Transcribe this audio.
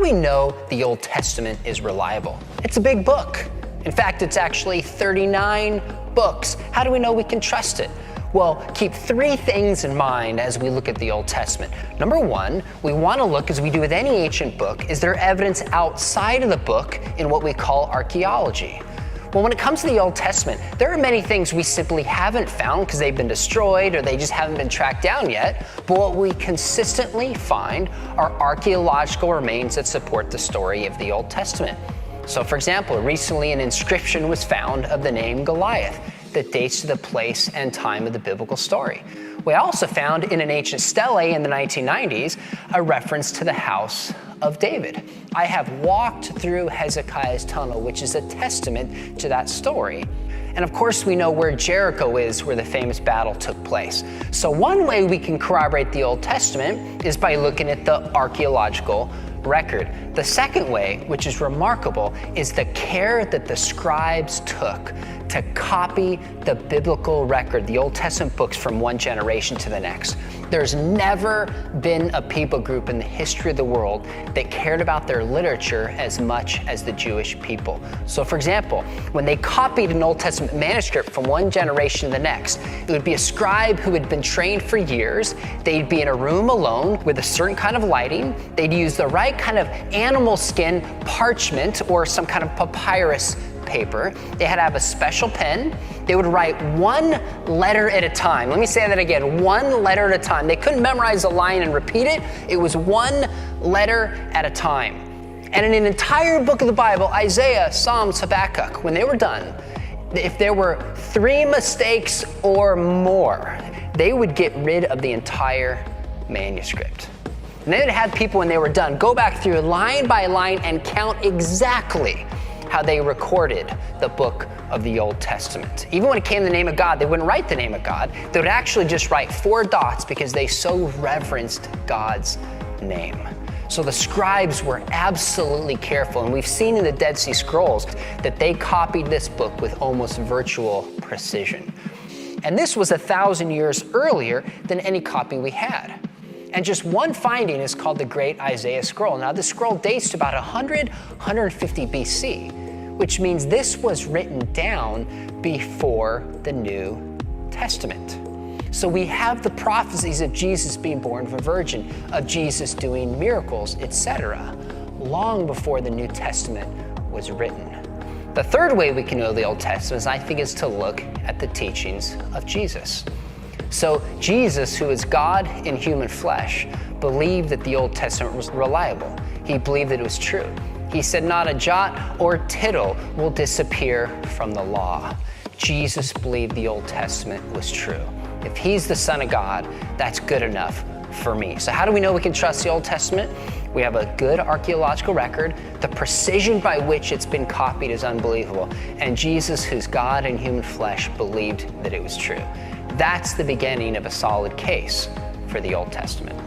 we know the Old Testament is reliable? It's a big book. In fact, it's actually 39 books. How do we know we can trust it? Well, keep three things in mind as we look at the Old Testament. Number one, we want to look, as we do with any ancient book, is there evidence outside of the book in what we call archaeology? Well, when it comes to the Old Testament, there are many things we simply haven't found because they've been destroyed or they just haven't been tracked down yet. But what we consistently find are archaeological remains that support the story of the Old Testament. So, for example, recently an inscription was found of the name Goliath that dates to the place and time of the biblical story. We also found in an ancient stele in the 1990s a reference to the house of David. I have walked through Hezekiah's tunnel, which is a testament to that story. And of course, we know where Jericho is, where the famous battle took place. So one way we can corroborate the Old Testament is by looking at the archaeological record. The second way, which is remarkable, is the care that the scribes took to copy the biblical record, the Old Testament books, from one generation to the next. There's never been a people group in the history of the world that cared about their literature as much as the Jewish people. So, for example, when they copied an Old Testament manuscript from one generation to the next, it would be a scribe who had been trained for years. They'd be in a room alone with a certain kind of lighting. They'd use the right kind of animal skin parchment or some kind of papyrus paper. They had to have a special pen. They would write one letter at a time. Let me say that again, one letter at a time. They couldn't memorize a line and repeat it. It was one letter at a time. And in an entire book of the Bible, Isaiah, Psalms, Habakkuk, when they were done, if there were 3 mistakes or more, they would get rid of the entire manuscript. And they would have people, when they were done, go back through line by line and count exactly how they recorded the book of the Old Testament. Even when it came to the name of God, they wouldn't write the name of God. They would actually just write 4 dots because they so reverenced God's name. So the scribes were absolutely careful, and we've seen in the Dead Sea Scrolls that they copied this book with almost virtual precision. And this was 1,000 years earlier than any copy we had. And just one finding is called the Great Isaiah Scroll. Now, this scroll dates to about 150 BC, which means this was written down before the New Testament. So we have the prophecies of Jesus being born of a virgin, of Jesus doing miracles, etc., long before the New Testament was written. The third way we can know the Old Testament, I think, is to look at the teachings of Jesus. So Jesus, who is God in human flesh, believed that the Old Testament was reliable. He believed that it was true. He said not a jot or tittle will disappear from the law. Jesus believed the Old Testament was true. If he's the Son of God, that's good enough for me. So how do we know we can trust the Old Testament? We have a good archaeological record. The precision by which it's been copied is unbelievable. And Jesus, who's God in human flesh, believed that it was true. That's the beginning of a solid case for the Old Testament.